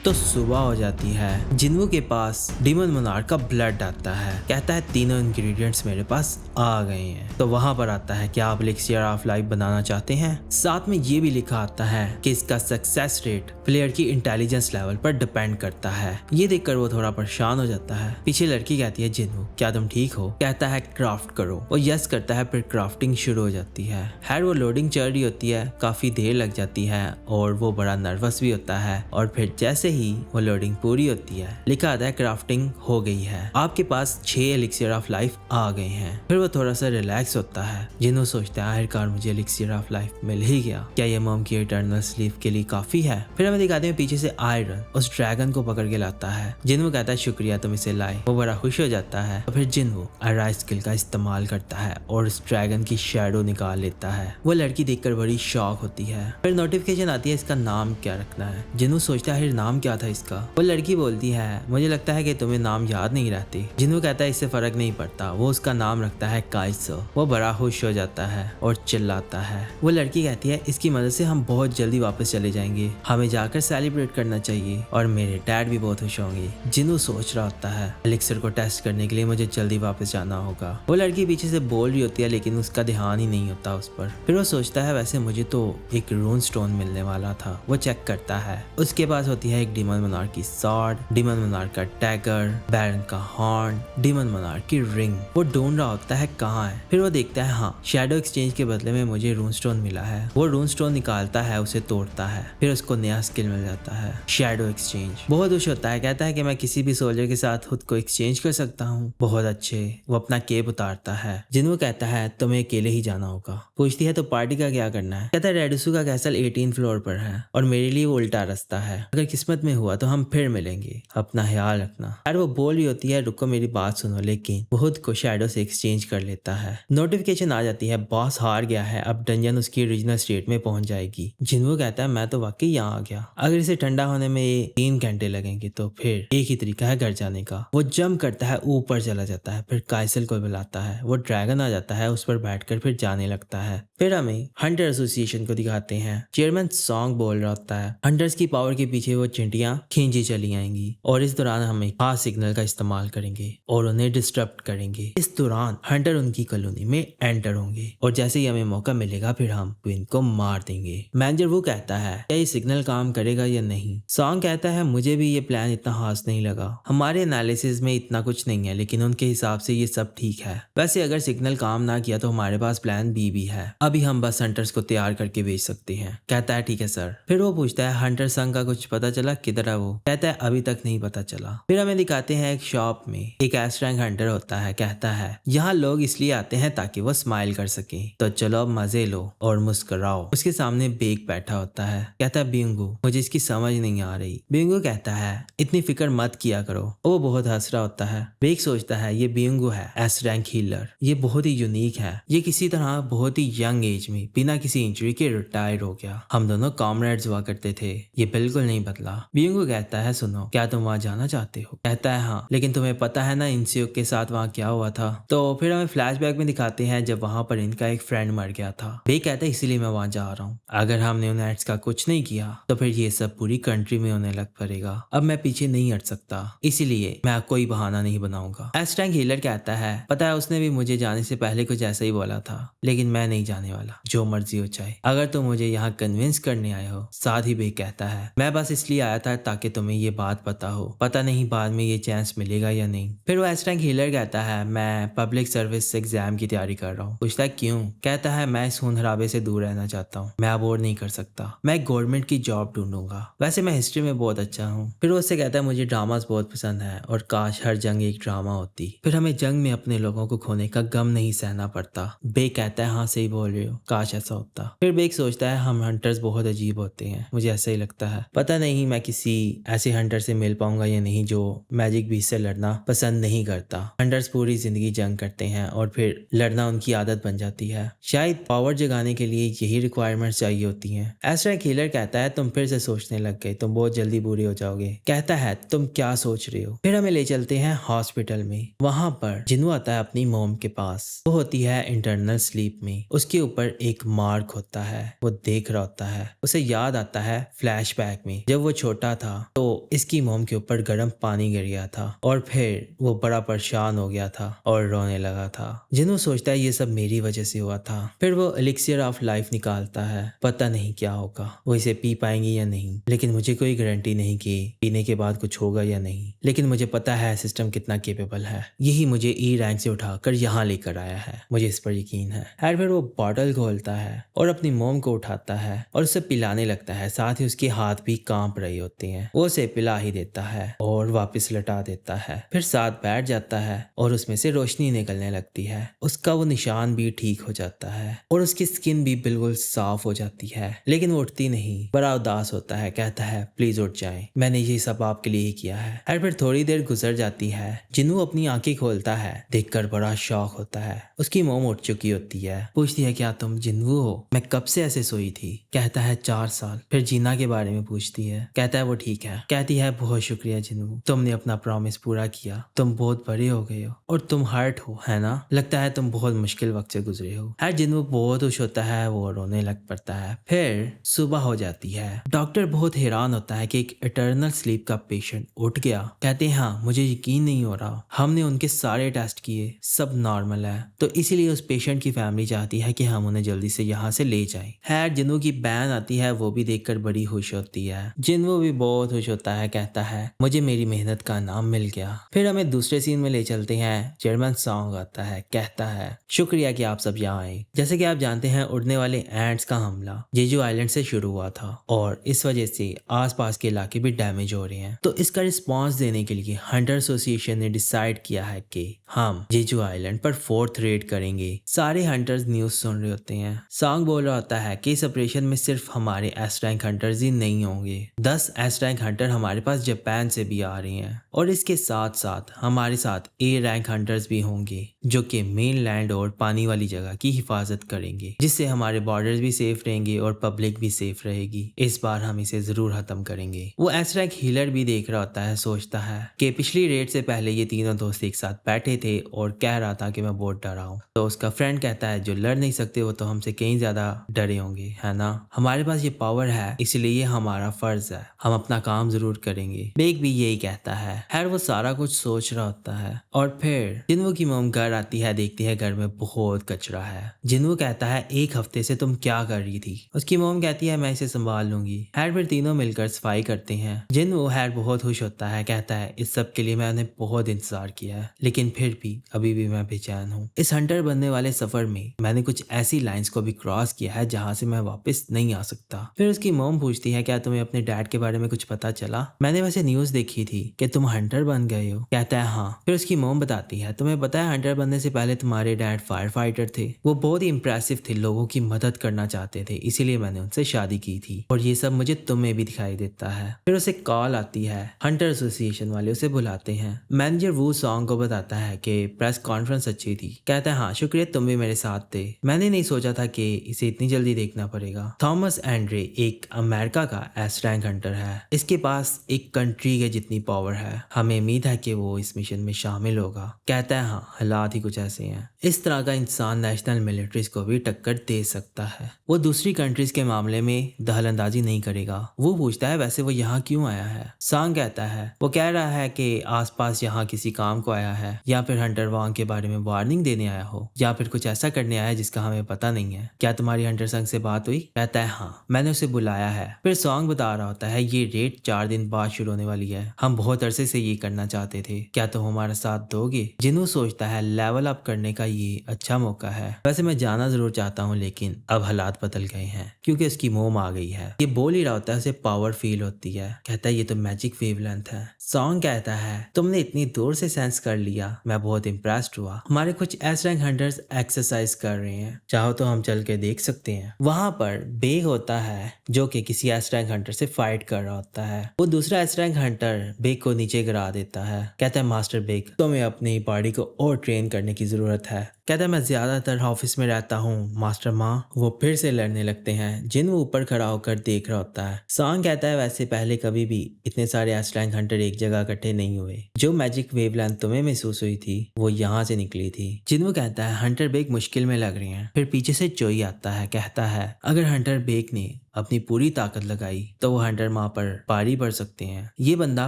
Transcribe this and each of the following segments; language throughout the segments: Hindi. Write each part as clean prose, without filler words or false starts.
तो सुबह हो जाती है। जिन्वू के पास डीमन मोनार्क का ब्लड आता है। कहता है तीनों इंग्रेडिएंट्स मेरे पास आ गए हैं। तो वहां पर आता है क्या आप एलिक्सियर ऑफ लाइफ बनाना चाहते हैं। साथ में ये भी लिखा आता है कि इसका सक्सेस रेट प्लेयर की इंटेलिजेंस लेवल पर डिपेंड करता है। ये देखकर वो थोड़ा परेशान हो जाता है। पीछे लड़की कहती है जिन्वू क्या तुम ठीक हो। कहता है क्राफ्ट करो। वो यस करता है। फिर क्राफ्टिंग शुरू हो जाती है। खैर वो लोडिंग चल रही होती है। काफी देर लग जाती है और वो बड़ा नर्वस भी होता है। और फिर जैसे ही वो लोडिंग पूरी होती है लिखा आता है क्राफ्टिंग हो गई है। आपके पास 6 एलिक्सियर ऑफ लाइफ आ गए हैं। फिर वो थोड़ा सा रिलैक्स होता है। जिन्हों सोचता है आखिरकार मुझे एलिक्सियर ऑफ लाइफ मिल ही गया। क्या ये मॉम की इटर्नल स्लीप के लिए काफी है। फिर हमें दिखाते हैं पीछे से आयरन उस ड्रैगन को पकड़ के लाता है। जिन्हों कहता है शुक्रिया तुम इसे लाए। वो बड़ा खुश हो जाता है। और फिर जिन्हों अराइज स्किल का इस्तेमाल करता है और उस ड्रैगन की शैडो निकाल लेता है। वो लड़की देखकर बड़ी शॉक होती है। फिर नोटिफिकेशन आती है इसका नाम क्या रखना है। जिन्हों सोचता है नाम क्या था इसका। वो लड़की बोलती है मुझे लगता है कि तुम्हें नाम याद नहीं रहती। जिन्हों कहता है इससे फर्क नहीं पड़ता। वो उसका नाम रखता है काइसो। वो बड़ा खुश हो जाता है और चिल्लाता है। वो लड़की कहती है इसकी मदद से हम बहुत जल्दी वापस चले जाएंगे। हमें जाकर सेलिब्रेट करना चाहिए और मेरे डैड भी बहुत खुश होंगे। जिन्हों सोच रहा होता है एलिक्सर को टेस्ट करने के लिए मुझे जल्दी वापस जाना होगा। वो लड़की पीछे से बोल रही होती है लेकिन उसका ध्यान ही नहीं होता उस पर। फिर वो सोचता है वैसे मुझे तो एक रून स्टोन मिलने वाला था। वो चेक करता है। उसके पास होती है एक डीमन मोनार्क की सॉर्ड, डीमन मोनार्क का टैगर, बैरन का हॉर्न, डीमन मोनार्क की रिंग। वो ढूंढ रहा होता है कहाँ है। फिर वो देखता है हाँ शैडो एक्सचेंज के बदले में मुझे रून स्टोन मिला है। वो रून स्टोन निकालता है उसे तोड़ता है। फिर उसको नया स्किल मिल जाता है शैडो एक्सचेंज। बहुत खुश होता है। कहता है कि मैं किसी भी सोल्जर के साथ खुद को एक्सचेंज कर सकता हूँ। बहुत अच्छे। वो अपना केप उतारता है। जिन्हों कहता है तुम्हें अकेले ही जाना होगा। पूछती है तो पार्टी का क्या करना है। कहता है रेडुसू का कैसल 18 फ्लोर पर है और मेरे लिए वो उल्टा रास्ता है। अगर किस्मत में हुआ तो हम फिर मिलेंगे। अपना ख्याल रखना। यार वो बोल रही होती है रुको मेरी बात सुनो। लेकिन वो खुद को शैडो से एक्सचेंज कर लेता है। नोटिफिकेशन आ जाती है बॉस हार गया है। अब डंजन उसकी ओरिजिनल स्टेट में पहुंच जाएगी। जिन्हों कहता है मैं तो वाकई यहाँ आ गया। अगर इसे ठंडा होने में 3 घंटे लगेंगे तो फिर एक ही तरीका है घर जाने का। वो जंप करता है ऊपर चला जाता है। फिर काइसल को बुलाता है। वो ड्रैगन आ जाता है उस पर बैठकर फिर जाने लगता है। फिर हमें हंटर एसोसिएशन को दिखाते हैं। चेयरमैन सॉन्ग बोल रहा होता है हंटर्स की पावर के पीछे वो चिंटियां खींची चली आएंगी और इस दौरान हम एक खास सिग्नल का इस्तेमाल करेंगे और उन्हें डिस्टर्ब करेंगे। इस दौरान हंटर उनकी कॉलोनी में एंटर होंगे और जैसे ही हमें मौका मिलेगा फिर हम क्वीन को मार देंगे। मैनेजर वो कहता है क्या ये सिग्नल काम करेगा या नहीं। सॉन्ग कहता है मुझे भी ये प्लान इतना खास नहीं लगा। हमारे एनालिसिस में इतना कुछ नहीं है लेकिन उनके हिसाब से ये सब ठीक है। वैसे अगर सिग्नल काम ना किया तो हमारे पास प्लान बी भी है। अभी हम बस हंटर्स को तैयार करके भेज सकते हैं। कहता है ठीक है सर। फिर वो पूछता है हंटर संघ का कुछ पता चला किधर है। वो कहता है अभी तक नहीं पता चला। फिर हमें दिखाते हैं एक शॉप में एक एस रैंक हंटर होता है। कहता है यहाँ लोग इसलिए आते हैं ताकि वो स्माइल कर सके। तो चलो अब मजे लो और मुस्कुराओ। उसके सामने बेग बैठा होता है। कहता है बिंगू मुझे इसकी समझ नहीं आ रही। बिंगू कहता है इतनी फिक्र मत किया करो। वो बहुत हंस रहा होता है। बेग सोचता है ये बिंगू है एस रैंक हीलर। ये बहुत ही यूनिक है। ये किसी तरह बहुत ही यंग एज में बिना किसी इंजरी के रिटायर हो गया। हम दोनों कॉमरेड्स हुआ करते थे। ये बिल्कुल नहीं बदला। बिंगू कहता है सुनो क्या तुम वहाँ जाना चाहते हो। कहता है हाँ लेकिन तुम्हें पता है ना इंसियोक के साथ वहाँ क्या हुआ था। तो फिर हमें फ्लैशबैक में दिखाते हैं जब वहाँ पर इनका एक फ्रेंड मर गया था। बे कहता है इसीलिए मैं वहाँ जा रहा हूँ। अगर हमने उन एड्स का कुछ नहीं किया तो फिर ये सब पूरी कंट्री में होने लग पड़ेगा। अब मैं पीछे नहीं हट सकता इसीलिए मैं कोई बहाना नहीं बनाऊंगा। एस रैंक हीलर कहता है पता है उसने भी मुझे जाने से पहले कुछ ऐसा ही बोला था लेकिन मैं नहीं जाने वाला जो मर्जी हो चाहे। अगर तुम मुझे यहाँ कन्विंस करने आए हो। साथ ही बे कहता है मैं बस इसलिए आया था ताकि तुम्हें ये बात पता हो। पता नहीं बाद में ये चांस मिलेगा या नहीं। फिर वो एस रैंक हीलर कहता है मैं पब्लिक सर्विस एग्जाम की तैयारी कर रहा हूँ। पूछता है क्यों। कहता है मैं इस खून खराबे से दूर रहना चाहता हूँ। मैं अबोर्ड नहीं कर सकता। मैं गवर्नमेंट की जॉब ढूंढूंगा। वैसे मैं हिस्ट्री में बहुत अच्छा हूँ। फिर वो उससे कहता है मुझे ड्रामास बहुत पसंद है और काश हर जंग एक ड्रामा होती। फिर हमें जंग में अपने लोगों को खोने का गम नहीं सहना पड़ता। बे कहता है हाँ सही बोल रहे हो काश ऐसा होता। फिर बेक सोचता है हम हंटर्स बहुत अजीब होते हैं। मुझे ऐसा ही लगता है। पता नहीं मैं किसी ऐसे हंटर से मिल पाऊंगा या नहीं जो मैजिक बीस्ट से लड़ना पसंद नहीं करता। हंटर्स पूरी जिंदगी जंग करते हैं और फिर लड़ना उनकी आदत बन जाती है। शायद पावर जगाने के लिए यही रिक्वायरमेंट्स चाहिए होती हैं। एस रैंक हीलर कहता है तुम फिर से सोचने लग गए। तुम बहुत जल्दी बुरे हो जाओगे। कहता है तुम क्या सोच रहे हो। फिर हमें ले चलते हैं हॉस्पिटल में। वहां पर जिन्हों आता है अपनी मोम के पास। वो होती है इंटरनल स्लीप में। उसके ऊपर एक मार्क होता है। वो देख रहा होता है। उसे याद आता है फ्लैशबैक में जब वो छोटा था तो इसकी मोम के ऊपर गर्म पानी गिर गया था और फिर वो बड़ा परेशान हो गया था और रोने लगा था। जिन्हों सोचता है ये सब मेरी वजह से हुआ था। फिर वो एलिक्सियर ऑफ लाइफ निकालता है। पता नहीं क्या होगा, वो इसे पी पाएंगे या नहीं, लेकिन मुझे कोई गारंटी नहीं कि पीने के बाद कुछ होगा या नहीं। लेकिन मुझे पता है सिस्टम कितना केपेबल है। यही मुझे ई रैंक से उठाकर यहाँ लेकर आया है, मुझे इस पर यकीन है। फिर वो बॉटल खोलता है और अपनी मोम को उठाता है और उसे पिलाने लगता है। साथ ही उसके हाथ भी कांप रही होती हैं। वो उसे पिला ही देता है और वापस लटा देता है। फिर साथ बैठ जाता है और उसमें से रोशनी निकलने लगती है। उसका वो निशान भी ठीक हो जाता है और उसकी स्किन भी बिल्कुल साफ हो जाती है। लेकिन वो उठती नहीं, बड़ा उदास होता है। कहता है प्लीज उठ जाएं, मैंने ये सब आपके लिए ही किया है। फिर थोड़ी देर गुजर जाती है। जिन्नू अपनी आंखें खोलता है, देखकर बड़ा शौक होता है। उसकी मोम उठ चुकी होती है। पूछती है क्या तुम जिन्नू हो? मैं कब से ऐसे सोई थी? कहता है 4 साल। फिर जीना के बारे में पूछती है। कहता है वो ठीक है। कहती है बहुत शुक्रिया जिन्नू, तुमने अपना प्रॉमिस पूरा किया। तुम बहुत बड़े हो गए हो और तुम हर्ट हो, है ना? लगता है तुम बहुत मुश्किल वक्त से गुजरे हो। जिन्नू बहुत खुश होता है, वो रोने लग पड़ता है। फिर सुबह हो जाती है। डॉक्टर बहुत हैरान होता है कि एक इटर्नल स्लीप का पेशेंट उठ गया। कहते हैं हाँ, मुझे यकीन नहीं हो रहा। हमने उनके सारे टेस्ट किए, सब नॉर्मल है। तो इसीलिए उस पेशेंट की फैमिली चाहती है कि हम उन्हें जल्दी से यहाँ से ले जाएं। जिन्नू की बहन आती है, वो भी देखकर बड़ी खुश होती है। जिन्नू भी बहुत खुश होता है। कहता है मुझे मेरी मेहनत का नाम मिल गया। फिर हमें दूसरे सीन में ले चलते हैं। जर्मन सॉन्ग आता है। कहता है शुक्रिया कि आप सब यहाँ आए। जैसे कि आप जानते हैं, उड़ने वाले एंट्स का हमला जेजू आइलैंड से शुरू हुआ था और इस वजह से आसपास के इलाके भी डैमेज हो रहे हैं। तो इसका रिस्पांस देने के लिए हंटर एसोसिएशन ने डिसाइड किया है कि हम जेजू आइलैंड पर 4th रेड करेंगे। सारे हंटर्स न्यूज सुन रहे होते हैं। सॉन्ग बोल रहा होता है कि इस ऑपरेशन में सिर्फ हमारे एस रैंक हंटर्स ही नहीं होंगे, 10 एस रैंक हंटर हमारे पास जापान से भी आ रहे हैं और इसके साथ साथ हमारे साथ ए रैंक हंटर्स भी होंगे जो कि मेन लैंड और पानी वाली जगह की हिफाजत करेंगे, जिससे हमारे बॉर्डर्स भी सेफ रहेंगे और पब्लिक भी सेफ रहेगी। इस बार हम इसे जरूर खत्म करेंगे। वो एस रैंक हीलर भी देख रहा होता है। सोचता है कि पिछली रेड से पहले ये तीनों दोस्त एक साथ बैठे थे और कह रहा था कि मैं बहुत डरा हूँ। तो उसका फ्रेंड कहता है जो लड़ नहीं सकते वो तो हमसे कहीं ज्यादा डरे होंगे, है ना? हमारे पास ये पावर है, इसलिए ये हमारा फर्ज है, हम अपना काम जरूर करेंगे। बेग भी यही कहता है। खैर वो सारा कुछ सोच रहा होता है और फिर जिन्नू की मोम घर आती है। देखती है घर में बहुत कचरा है। जिन्नू कहता है 1 हफ्ते से तुम क्या कर रही थी? उसकी मोम कहती है मैं इसे संभाल लूंगी। फिर तीनों मिलकर सफाई करते हैं। जिन्नू बहुत खुश होता है। कहता है इस सब के लिए मैंने बहुत इंतजार किया है, लेकिन फिर भी अभी भी मैं बेचैन हूँ। इस हंटर बनने वाले सफर में मैंने कुछ ऐसी लाइंस को भी क्रॉस किया है जहाँ से मैं वापस नहीं आ सकता। फिर उसकी मोम पूछती है क्या तुम्हें अपने डैड के बारे में कुछ पता चला? मैंने वैसे न्यूज देखी थी कि तुम हंटर बन गए हो। कहता है हाँ। फिर उसकी मोम बताती है तुम्हें पता है हंटर बनने से पहले तुम्हारे डैड फायर फाइटर थे। वो बहुत ही इंप्रेसिव थे, लोगों की मदद करना चाहते थे, इसीलिए मैंने उनसे शादी की थी और ये सब मुझे तुम्हें भी दिखाई देता है। फिर उसे कॉल आती है। हंटर एसोसिएशन वाले उसे बुलाते हैं। मैनेजर वो सॉन्ग को बताता है कि प्रेस कॉन्फ्रेंस अच्छी थी। कहता है हाँ शुक्रिया, तुम भी मेरे साथ थे। मैंने नहीं सोचा था कि इसे इतनी जल्दी देखना पड़ेगा। थॉमस एंड्रे एक अमेरिका का एस रैंक हंटर है। इसके पास एक कंट्री के जितनी पावर है। हमें उम्मीद है कि वो इस मिशन में शामिल होगा। कहता है हाँ, हालात ही कुछ ऐसे हैं। इस तरह का इंसान नेशनल मिलिट्रीज को भी टक्कर दे सकता है। वो दूसरी कंट्रीज के मामले में दखलंदाजी नहीं करेगा। वो पूछता है वैसे वो यहाँ क्यों आया है? सांग कहता है वो कह रहा है कि आसपास यहाँ किसी काम को आया है, या फिर हंटर वांग के बारे में वार्निंग देने आया हो, या फिर कुछ ऐसा करने आया है जिसका हमें पता नहीं है। क्या तुम्हारी हंटर संग से बात हुई? कहता है हाँ, मैंने उसे बुलाया है। फिर सॉन्ग बता रहा होता है ये रेड 4 दिन बाद शुरू होने वाली है। हम बहुत अरसे से ये करना चाहते थे, क्या तुम हमारा साथ दोगे? जिन्नू सोचता है लेवल अप करने का ये अच्छा मौका है। वैसे मैं जाना जरूर चाहता हूँ, लेकिन अब हालात बदल गए हैं क्योंकि उसकी मोम आ गई है। ये बोल ही रहा होता है, उसे पावर फील होती है। कहता है ये तो मैजिक वेवलेंथ है। सॉन्ग कहता है तुमने इतनी दूर से सेंस कर लिया, मैं बहुत इम्प्रेस्ड हुआ। हमारे कुछ एस रैंक हंटर्स एक्सरसाइज कर रहे हैं, चाहो तो हम चल के देख सकते हैं। वहां पर बेग होता है जो कि किसी एस रैंक हंटर से फाइट कर रहा होता है। वो दूसरा एस रैंक हंटर बेग को नीचे गिरा देता है। कहता है मास्टर बेग, तुम्हें अपनी बॉडी को और ट्रेन करने की जरूरत है। कहता है मैं ज्यादातर ऑफिस में रहता हूँ मास्टर माँ। वो फिर से लड़ने लगते हैं। जिन्वो ऊपर खड़ा होकर देख रहा होता है। सांग कहता है वैसे पहले कभी भी इतने सारे एस रैंक हंटर एक जगह इकट्ठे नहीं हुए। जो मैजिक वेवलेंथ तुम्हें महसूस हुई थी वो यहाँ से निकली थी। जिन्वो कहता है हंटर बेक मुश्किल में लग रही हैं। फिर पीछे से चोई आता है, कहता है अगर हंटर बेक ने अपनी पूरी ताकत लगाई तो वो हंटर माँ पर पारी पड़ सकते हैं। ये बंदा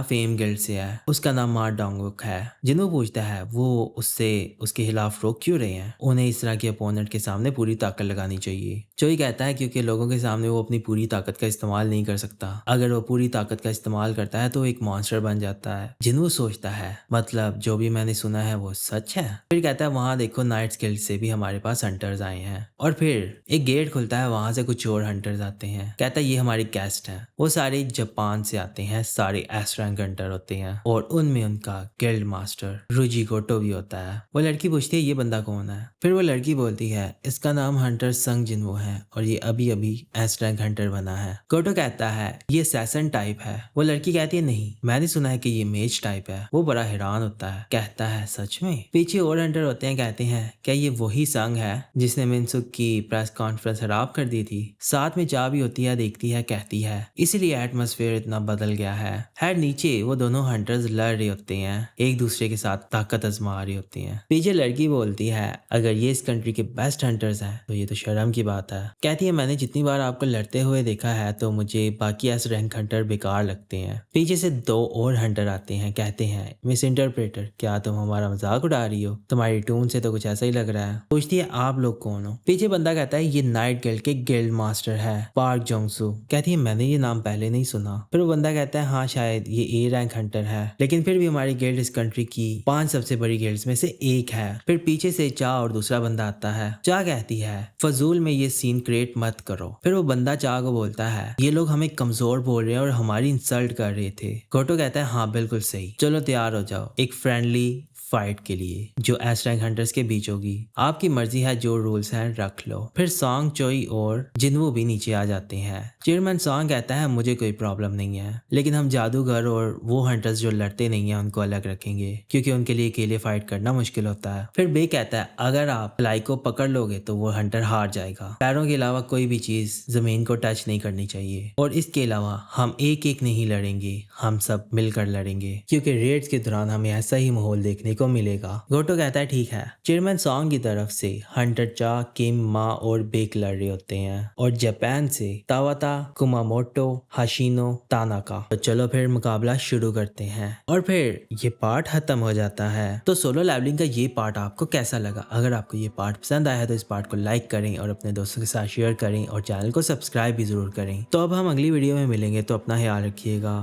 फेम गिल्ड से है, उसका नाम मार डोंगुक है। जिन्हों पूछता है वो उससे उसके खिलाफ रोक क्यों रहे हैं, उन्हें इस तरह के अपोनेंट के सामने पूरी ताकत लगानी चाहिए। चोई कहता है क्योंकि लोगों के सामने वो अपनी पूरी ताकत का इस्तेमाल नहीं कर सकता। अगर वो पूरी ताकत का इस्तेमाल करता है तो एक मॉन्स्टर बन जाता है। जिन्हों सोचता है मतलब जो भी मैंने सुना है वो सच है। फिर कहता है वहां देखो नाइट्स गिल्ड से भी हमारे पास हंटर्स आए हैं। और फिर एक गेट खुलता है, वहां से कुछ और हंटर्स आते हैं। कहता है ये हमारे गेस्ट हैं। वो सारे जापान से आते हैं, सारे एस रैंक हंटर होते हैं और उनमें उनका गिल्ड मास्टर रुजी गोटो भी होता है। वो लड़की पूछती है ये बंदा कौन है। फिर वो लड़की बोलती है इसका नाम हंटर संग जिन्वो है और ये अभी अभी एस रैंक हंटर बना है। गोटो कहता है ये सैसन टाइप है। वो लड़की कहती है नहीं, मैंने सुना है कि ये मेज टाइप है। वो बड़ा हैरान होता है, कहता है सच में। पीछे और हंटर होते हैं, कहते हैं क्या ये वही संग है जिसने मिनसुक की प्रेस कॉन्फ्रेंस खराब कर दी थी। साथ में जा भी होती है, देखती है, कहती है इसीलिए एटमॉस्फेयर इतना बदल गया है। खैर नीचे वो दोनों हंटर्स लड़ रहे होते हैं, एक दूसरे के साथ ताकत आजमा रही होती हैं। पीछे लड़की बोलती है अगर ये इस कंट्री के बेस्ट हंटर्स हैं तो ये तो शर्म की बात है। कहती है मैंने जितनी बार आपको लड़ते हुए देखा है तो मुझे बाकी एस रैंक हंटर बेकार लगते हैं। पीछे से दो और हंटर आते हैं, कहते हैं मिस इंटरप्रेटर क्या तुम हमारा मजाक उड़ा रही हो, तुम्हारी टून से तो कुछ ऐसा ही लग रहा है। पूछती है आप लोग कौन हो। पीछे बंदा कहता है ये नाइट गिल्ड के गिल्ड मास्टर है पार्क जोंगसू। कहती है मैंने ये नाम पहले नहीं सुना। फिर वो बंदा कहता है हाँ शायद ये ए रैंक हंटर है, लेकिन फिर भी हमारी गिल्ड इस कंट्री की 5 सबसे बड़ी गिल्ड्स में से एक है। फिर पीछे से चा और दूसरा बंदा आता है। चा कहती है फजूल में ये सीन क्रिएट मत करो। फिर वो बंदा चा को बोलता है ये लोग हमें कमजोर बोल रहे हैं और हमारी इंसल्ट कर रहे थे। गोटो कहता है हाँ बिल्कुल सही, चलो तैयार हो जाओ एक फ्रेंडली फाइट के लिए जो एस रैंक हंटर्स के बीच होगी। आपकी मर्जी है, जो रूल्स हैं रख लो। फिर सॉन्ग चोई और जिन्वो भी नीचे आ जाते हैं। चेयरमैन सॉन्ग कहता है मुझे कोई प्रॉब्लम नहीं है, लेकिन हम जादूगर और वो हंटर्स जो लड़ते नहीं है उनको अलग रखेंगे क्योंकि उनके लिए अकेले फाइट करना मुश्किल होता है। फिर बे कहता है अगर आप फ्लाई को पकड़ लोगे तो वो हंटर हार जाएगा। पैरों के अलावा कोई भी चीज जमीन को टच नहीं करनी चाहिए और इसके अलावा हम एक एक नहीं लड़ेंगे, हम सब मिलकर लड़ेंगे क्योंकि रेड्स के दौरान हमें ऐसा ही माहौल देखने को मिलेगा। गोटो कहता है ठीक है। चेयरमैन सॉन्ग की तरफ से हंटर चा, किम, मा और बेक लड़ रहे होते हैं और जापान से तावाता, कुमामोटो, हाशिनो, तानाका। तो चलो फिर मुकाबला शुरू करते हैं और फिर ये पार्ट खत्म हो जाता है। तो सोलो लेवलिंग का ये पार्ट आपको कैसा लगा? अगर आपको ये पार्ट पसंद आया है तो इस पार्ट को लाइक करें और अपने दोस्तों के साथ शेयर करें और चैनल को सब्सक्राइब भी जरूर करें। तो अब हम अगली वीडियो में मिलेंगे, तो अपना ख्याल रखिएगा।